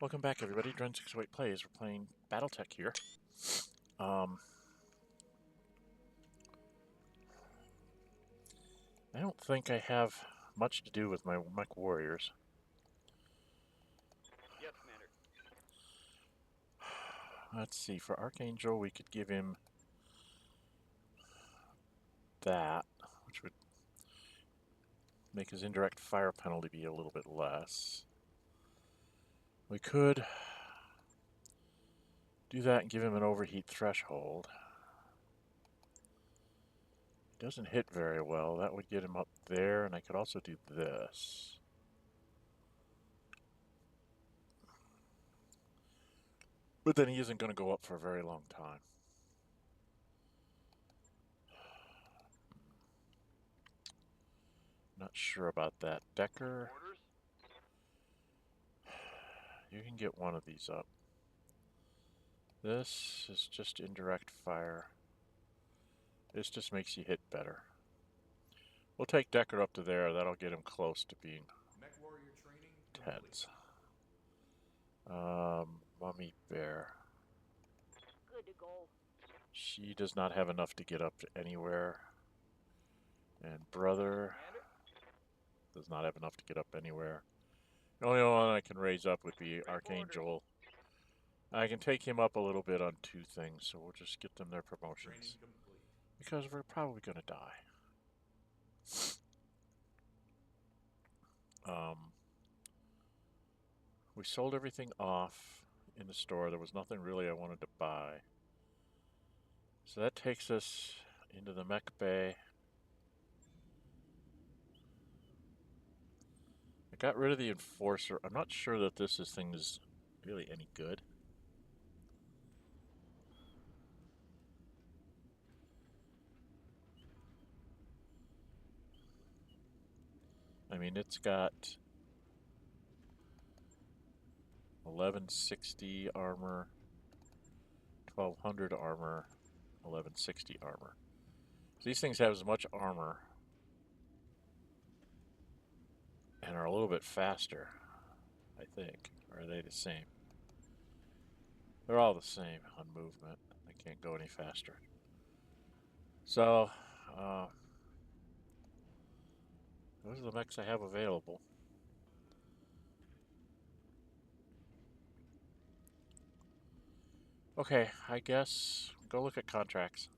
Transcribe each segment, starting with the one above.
Welcome back, everybody. Dren608 plays. We're playing Battletech here. I don't think I have much to do with my Mechwarriors. Yep, Commander. Let's see. For Archangel, we could give him that, which would make his indirect fire penalty be a little bit less. We could do that and give him an overheat threshold. He doesn't hit very well. That would get him up there, and I could also do this. But then he isn't going to go up for a very long time. Not sure about that. Decker, Orders? you can get one of these up. This is just indirect fire. This just makes you hit better. We'll take Decker up to there. That'll get him close to being Mechwarrior training tense. Mummy Bear. Good to go. She does not have enough to get up to anywhere. And Brother Commander? does not have enough to get up anywhere. The only one I can raise up would be Ready for Archangel. I can take him up a little bit on two things, so we'll just get them their training promotions. complete. Because we're probably going to die. We sold everything off in the store. There was nothing really I wanted to buy. So that takes us into the Mech Bay. I got rid of the Enforcer. I'm not sure that this thing is really any good. I mean, it's got 1160 armor, 1200 armor, 1160 armor. So these things have as much armor and are a little bit faster, I think. Or are they the same? They're all the same on movement. They can't go any faster. So, those are the mechs I have available. Okay, I guess go look at contracts.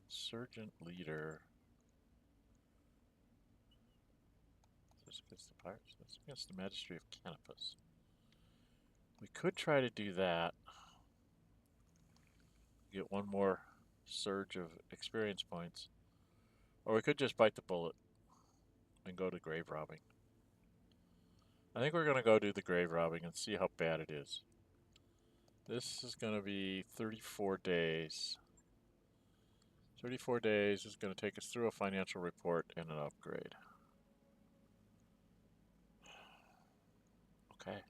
Insurgent leader. Is this against the pirates? That's against the Magistry of Canopus. We could try to do that. Get one more surge of experience points. Or we could just bite the bullet and go to grave robbing. I think we're going to go do the grave robbing and see how bad it is. This is going to be 34 days. 34 days is going to take us through a financial report and an upgrade. Okay.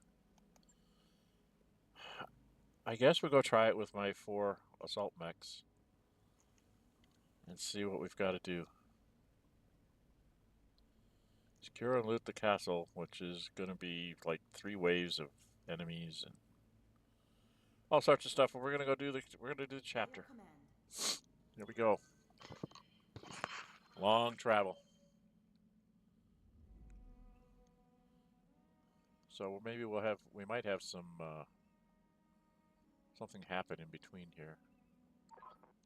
I guess we'll go try it with my 4 assault mechs and see what we've got to do. Secure and loot the castle, which is going to be like 3 waves of enemies and all sorts of stuff. And we're going to go do the chapter. Here we go. Long travel. So maybe we might have some something happen in between here.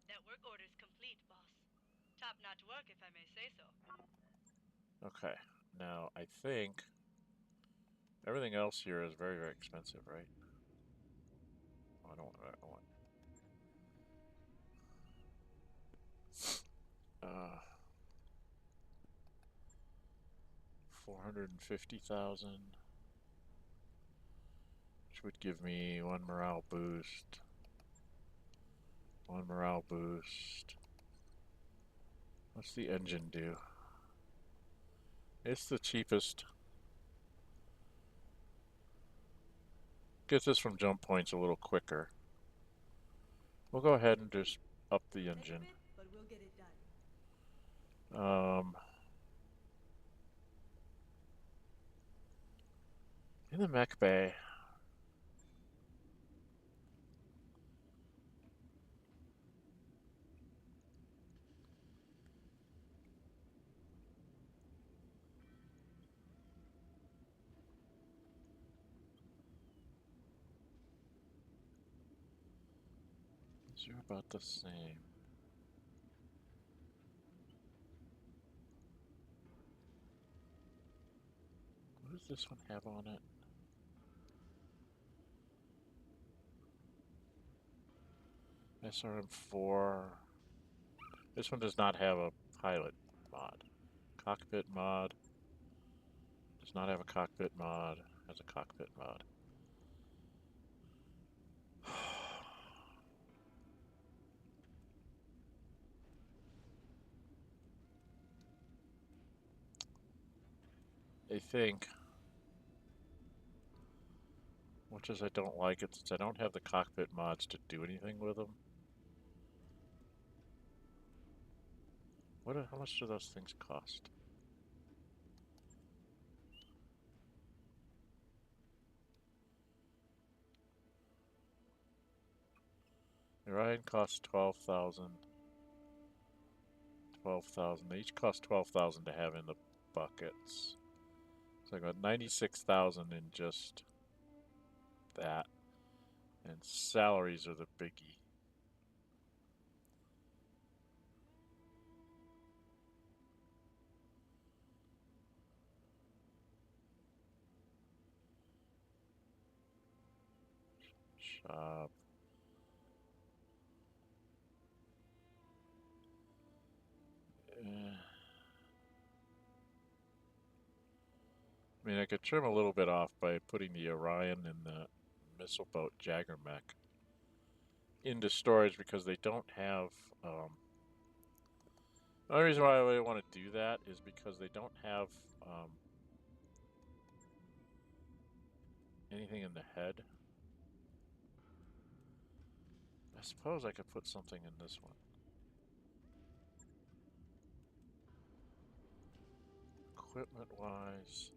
That work order's complete, boss. Top-notch work, if I may say so. Okay. Now, I think everything else here is very, very expensive, right? Oh, I don't want. 450,000, which would give me 1 morale boost. 1 morale boost. What's the engine do? It's the cheapest. Gets us from jump points a little quicker. We'll go ahead and just up the engine. But we'll get it done. In the Mech Bay. These are about the same. What does this one have on it? SRM4. This one does not have a pilot mod. Cockpit mod. Does not have a cockpit mod. Has a cockpit mod. I think, much as I don't like it, since I don't have the cockpit mods to do anything with them. How much do those things cost? Orion costs 12,000. 12,000. They each cost 12,000 to have in the buckets. So I got 96,000 in just that. And salaries are the biggie. Shop. I mean, I could trim a little bit off by putting the Orion and the missile boat Jagger mech into storage because they don't have. The only reason why I really want to do that is because they don't have anything in the head. I suppose I could put something in this one. Equipment wise.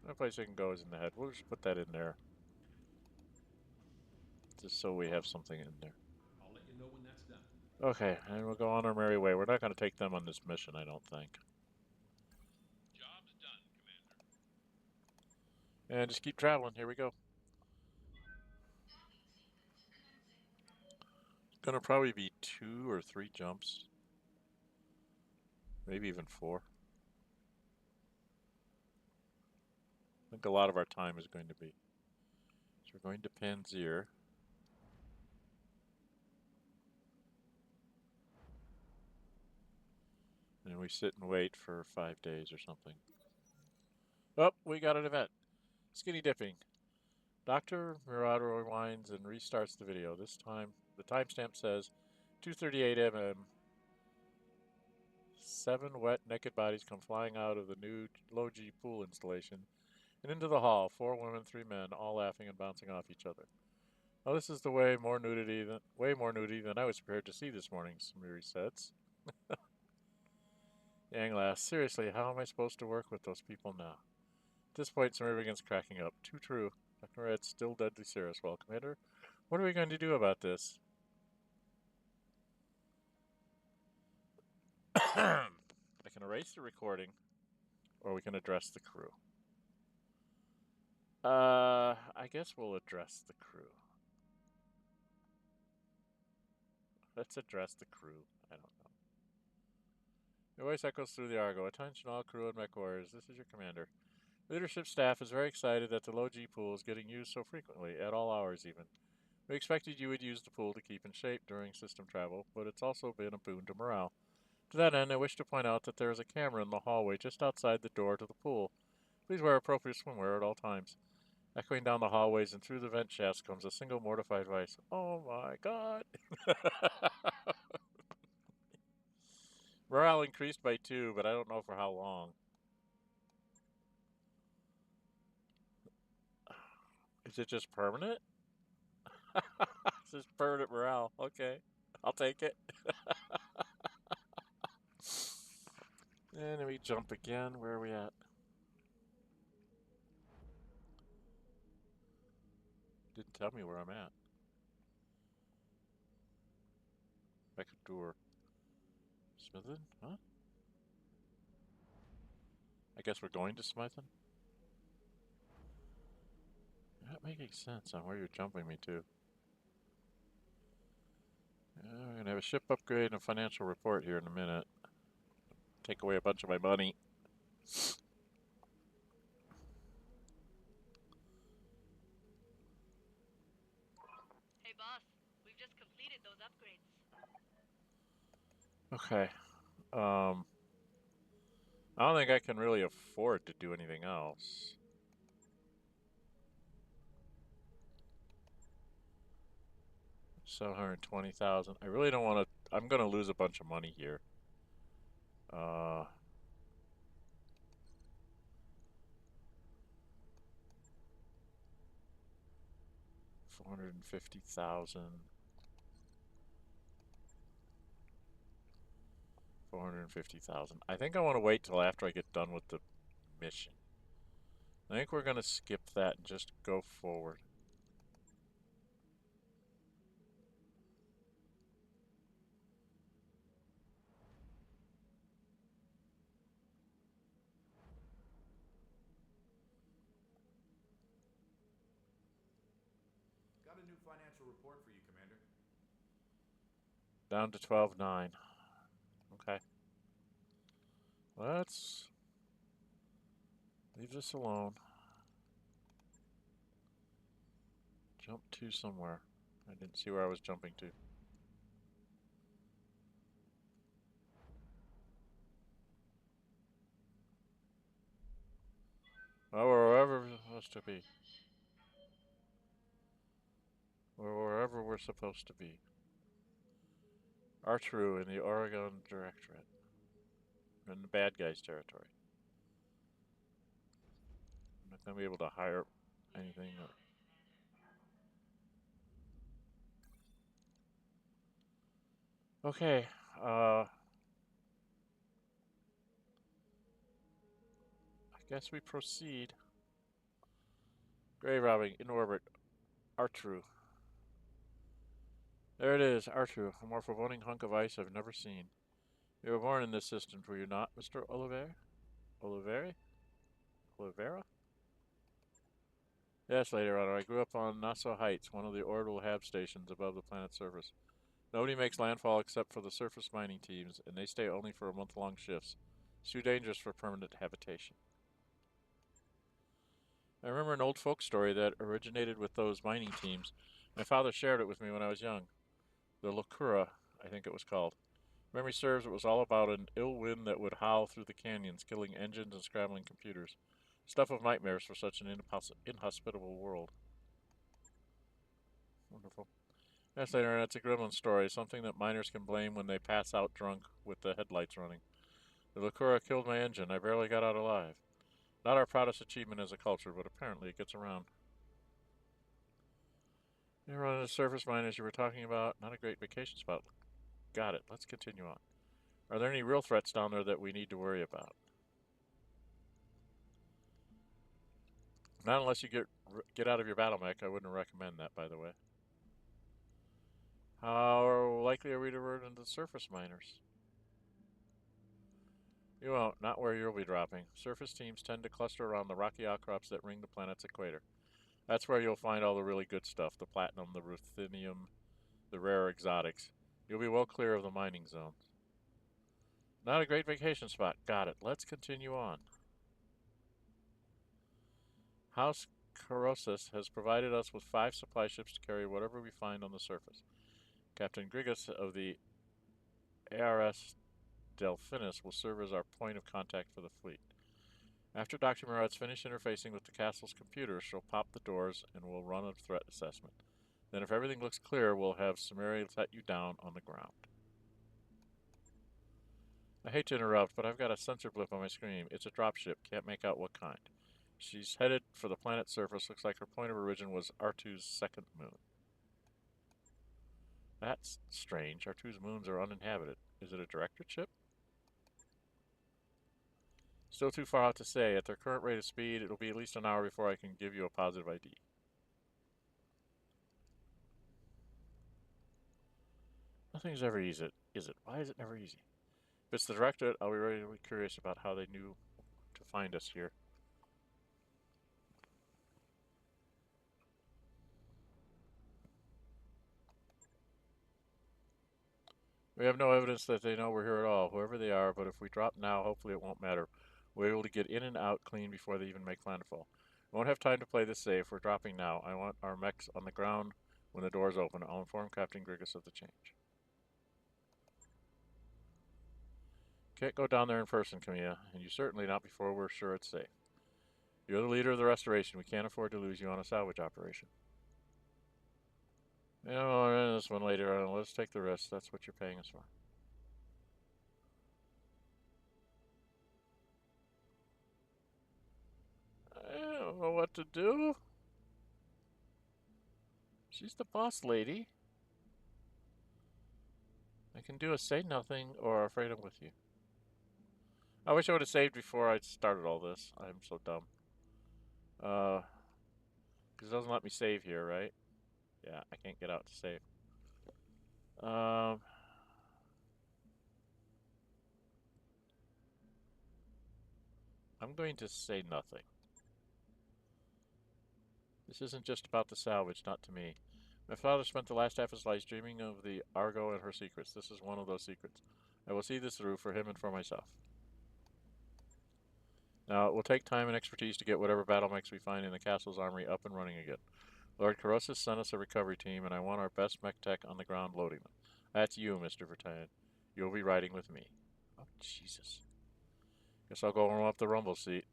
The only place I can go is in the head. We'll just put that in there. Just so we have something in there. I'll let you know when that's done. Okay, and we'll go on our merry way. We're not going to take them on this mission, I don't think. Job's done, Commander. And just keep traveling. Here we go. It's going to probably be 2 or 3 jumps. Maybe even 4. I think a lot of our time is going to be. So we're going to Panzer. And we sit and wait for 5 days or something. Oh, we got an event. Skinny dipping. Dr. Marauder rewinds and restarts the video. This time, the timestamp says 2:38 m.m. 7 wet, naked bodies come flying out of the new low-G pool installation and into the hall. 4 women, 3 men, all laughing and bouncing off each other. Now this is way more nudity than I was prepared to see this morning, Samiri says. Yang laughs. Seriously, how am I supposed to work with those people now? At this point, Samiri begins cracking up. Too true. Dr. Red's still deadly serious. Well, Commander, what are we going to do about this? I can erase the recording, or we can address the crew. I guess we'll address the crew. Let's address the crew. I don't know. Your voice echoes through the Argo. Attention all crew and Mechwarriors. This is your commander. Leadership staff is very excited that the low-G pool is getting used so frequently, at all hours even. We expected you would use the pool to keep in shape during system travel, but it's also been a boon to morale. To that end, I wish to point out that there is a camera in the hallway just outside the door to the pool. Please wear appropriate swimwear at all times. Echoing down the hallways and through the vent shafts comes a single mortified voice. Oh my god. Morale increased by 2, but I don't know for how long. Is it just permanent? It's just permanent morale. Okay. I'll take it. And then we jump again. Where are we at? Didn't tell me where I'm at. Mechwarrior. Smithen? Huh? I guess we're going to Smithen? Not making sense on where you're jumping me to. We're going to have a ship upgrade and a financial report here in a minute. Take away a bunch of my money. Hey, boss. We've just completed those upgrades. Okay. I don't think I can really afford to do anything else. $720,000. I really don't want to. I'm going to lose a bunch of money here. 450,000. 450,000. I think I want to wait till after I get done with the mission. I think we're going to skip that and just go forward. Got a new financial report for you, Commander. Down to 12.9. Okay. Let's leave this alone. Jump to somewhere. I didn't see where I was jumping to. Oh, we're wherever we're supposed to be. We're wherever we're supposed to be. Artru in the Oregon Directorate. In the bad guys' territory. I'm not going to be able to hire anything. Okay. I guess we proceed. Grave robbing in orbit. Artru. There it is, Artru, a more foreboding hunk of ice I've never seen. You were born in this system, were you not, Mr. Oliver? Oliveri? Olivera? Yes, later on, I grew up on Nassau Heights, one of the orbital hab stations above the planet's surface. Nobody makes landfall except for the surface mining teams, and they stay only for month-long shifts. It's too dangerous for permanent habitation. I remember an old folk story that originated with those mining teams. My father shared it with me when I was young. The Locura, I think it was called. Memory serves, it was all about an ill wind that would howl through the canyons, killing engines and scrambling computers. Stuff of nightmares for such an inhospitable world. Wonderful. Yes, later, it's a gremlin story, something that miners can blame when they pass out drunk with the headlights running. The Locura killed my engine. I barely got out alive. Not our proudest achievement as a culture, but apparently it gets around. You run into surface miners you were talking about. Not a great vacation spot. Got it. Let's continue on. Are there any real threats down there that we need to worry about? Not unless you get out of your battle mech. I wouldn't recommend that, by the way. How likely are we to run into surface miners? You won't. Not where you'll be dropping. Surface teams tend to cluster around the rocky outcrops that ring the planet's equator. That's where you'll find all the really good stuff. The platinum, the ruthenium, the rare exotics. You'll be well clear of the mining zones. Not a great vacation spot. Got it. Let's continue on. House Corrosis has provided us with 5 supply ships to carry whatever we find on the surface. Captain Grigas of the ARS Delphinus will serve as our point of contact for the fleet. After Dr. Murat's finished interfacing with the castle's computer, she'll pop the doors and we'll run a threat assessment. Then if everything looks clear, we'll have Samaria set you down on the ground. I hate to interrupt, but I've got a sensor blip on my screen. It's a dropship. Can't make out what kind. She's headed for the planet's surface. Looks like her point of origin was R2's second moon. That's strange. R2's moons are uninhabited. Is it a directorship? Still too far out to say. At their current rate of speed, it'll be at least an hour before I can give you a positive ID. Nothing's ever easy, is it? Why is it never easy? If it's the directorate, I'll be really curious about how they knew to find us here. We have no evidence that they know we're here at all, whoever they are, but if we drop now, hopefully it won't matter. We're able to get in and out clean before they even make landfall. We won't have time to play this safe. We're dropping now. I want our mechs on the ground when the doors open. I'll inform Captain Grigus of the change. Can't go down there in person, Kamea, and you certainly not before we're sure it's safe. You're the leader of the restoration. We can't afford to lose you on a salvage operation. Yeah, we'll run this one later on. Let's take the risk. That's what you're paying us for. I don't know what to do. She's the boss lady. I can do a say nothing or afraid I'm with you. I wish I would have saved before I started all this. I'm so dumb. Because it doesn't let me save here, right? Yeah, I can't get out to save. I'm going to say nothing. This isn't just about the salvage, not to me. My father spent the last half of his life dreaming of the Argo and her secrets. This is one of those secrets. I will see this through for him and for myself. Now, it will take time and expertise to get whatever battle mechs we find in the castle's armory up and running again. Lord Corrosis sent us a recovery team, and I want our best mech tech on the ground loading them. That's you, Mr. Vertan. You'll be riding with me. Oh, Jesus. Guess I'll go warm up the rumble seat.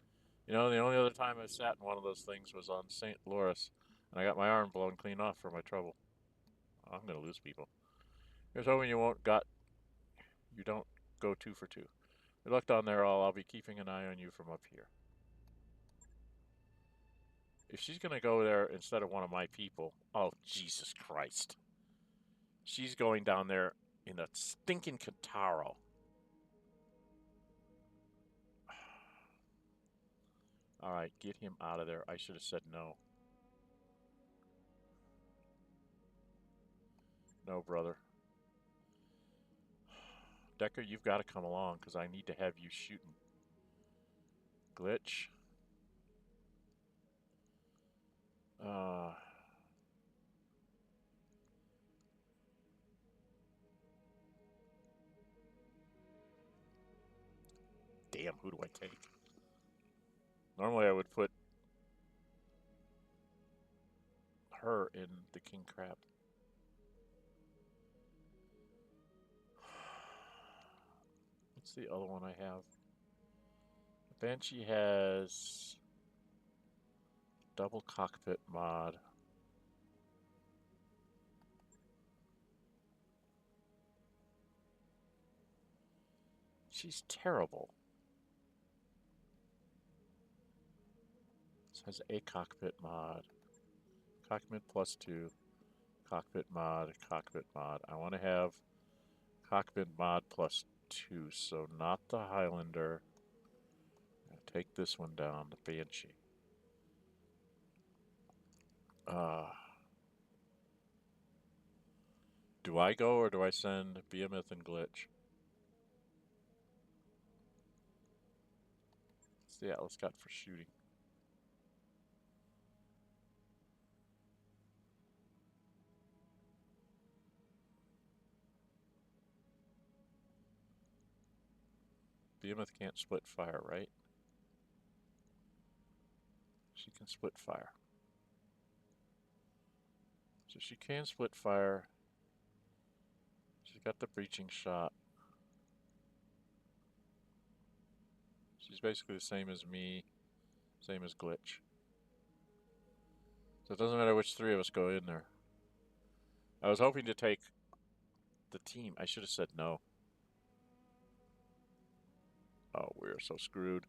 You know, the only other time I sat in one of those things was on St. Loris, and I got my arm blown clean off for my trouble. Oh, I'm gonna lose people. Here's hoping you don't go 2 for 2. Good luck down there, all. I'll be keeping an eye on you from up here. If she's gonna go there instead of one of my people, oh, Jesus Christ. She's going down there in a stinking Kintaro. Alright, get him out of there. I should have said no. No, brother. Decker, you've got to come along, because I need to have you shooting. Glitch. Damn, who do I take? Normally I would put her in the King Crab. What's the other one I have? Banshee has double cockpit mod. She's terrible. This has a cockpit mod. Cockpit +2. Cockpit mod. Cockpit mod. I want to have cockpit mod +2, so not the Highlander. Take this one down, the Banshee. Do I go or do I send Behemoth and Glitch? What's the Atlas got for shooting? Behemoth can't split fire, right? She can split fire. So she can split fire. She's got the breaching shot. She's basically the same as me, same as Glitch. So it doesn't matter which 3 of us go in there. I was hoping to take the team. I should have said no. Oh, we're so screwed.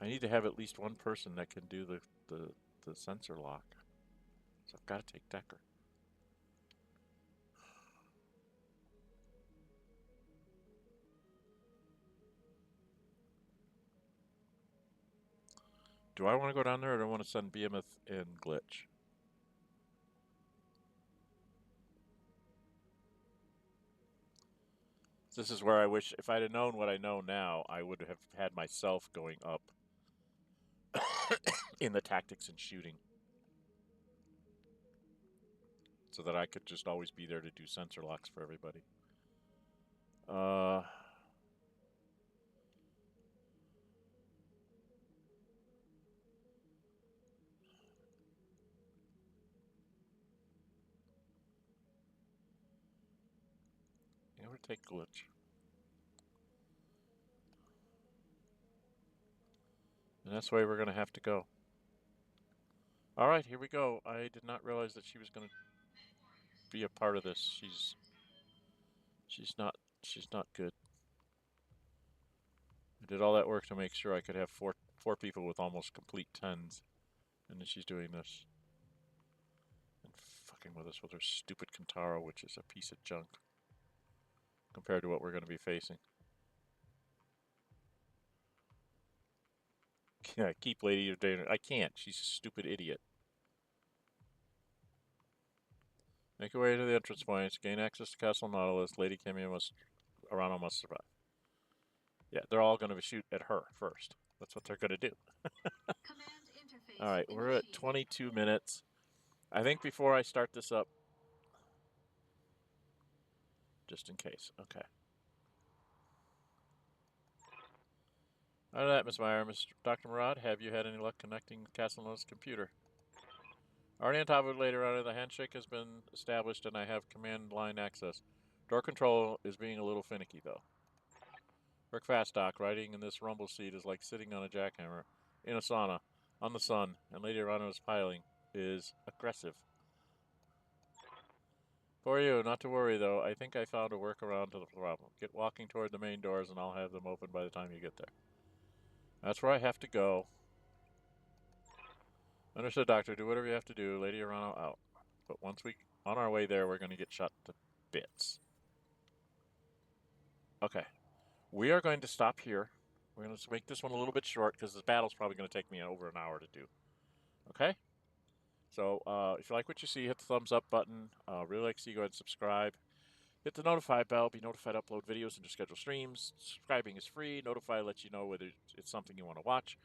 I need to have at least one person that can do the sensor lock. So I've got to take Decker. Do I want to go down there or do I want to send Behemoth and Glitch? This is where I wish, if I'd have known what I know now, I would have had myself going up in the tactics and shooting. So that I could just always be there to do sensor locks for everybody. I'm going to take Glitch. And that's the way we're going to have to go. Alright, here we go. I did not realize that she was going to be a part of this. She's not good. I did all that work to make sure I could have four people with almost complete 10s. And then she's doing this. And fucking with us with her stupid Kintaro, which is a piece of junk. Compared to what we're going to be facing. Yeah, keep Lady of Danger. I can't. She's a stupid idiot. Make your way to the entrance points. Gain access to Castle Nautilus. Lady Kamea Arano must survive. Yeah, they're all going to shoot at her first. That's what they're going to do. Alright, we're at 22 minutes. I think before I start this up, just in case. Okay. Out of that, Miss Meyer, Dr. Murad, have you had any luck connecting Castle Nautilus computer? Already on top of it later on, the handshake has been established and I have command line access. Door control is being a little finicky, though. Work fast, Doc. Riding in this rumble seat is like sitting on a jackhammer in a sauna on the sun, and Lady Arano's piling is aggressive. For you, not to worry, though. I think I found a workaround to the problem. Get walking toward the main doors, and I'll have them open by the time you get there. That's where I have to go. Understood, Doctor. Do whatever you have to do. Lady Arano out. But once we on our way there, we're going to get shot to bits. Okay. We are going to stop here. We're going to make this one a little bit short because this battle's probably going to take me over an hour to do. Okay? So, if you like what you see, hit the thumbs up button. Really like to see you go ahead and subscribe. Hit the notify bell. Be notified to upload videos and to schedule streams. Subscribing is free. Notify lets you know whether it's something you want to watch.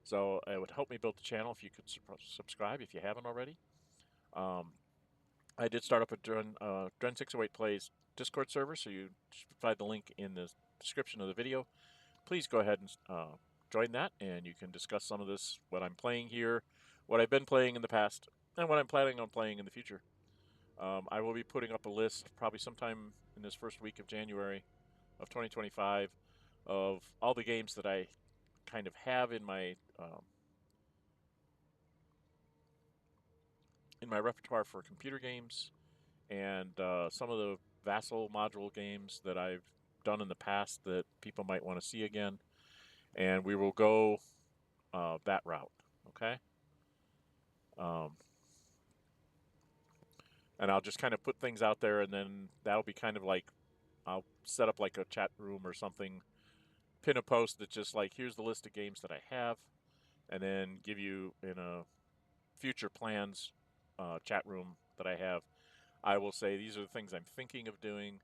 So it would help me build the channel if you could subscribe if you haven't already. I did start up a Dren608 Plays Discord server, so you should find the link in the description of the video. Please go ahead and join that, and you can discuss some of this, what I'm playing here, what I've been playing in the past, and what I'm planning on playing in the future. I will be putting up a list probably sometime in this first week of January of 2025 of all the games that I kind of have in my repertoire for computer games, and some of the Vassal module games that I've done in the past that people might want to see again, and we will go that route. Okay. And I'll just kind of put things out there, and then that'll be kind of like I'll set up like a chat room or something, pin a post that's just like, here's the list of games that I have, and then give you in a future plans chat room that I have, I will say these are the things I'm thinking of doing,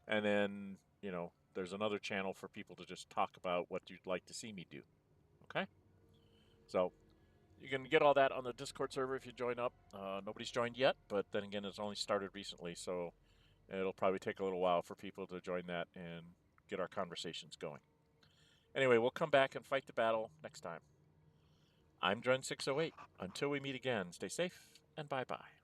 and then, you know, there's another channel for people to just talk about what you'd like to see me do. Okay? So you can get all that on the Discord server if you join up. Nobody's joined yet, but then again, it's only started recently, so it'll probably take a little while for people to join that and get our conversations going. Anyway, we'll come back and fight the battle next time. I'm Dren608. Until we meet again, stay safe and bye-bye.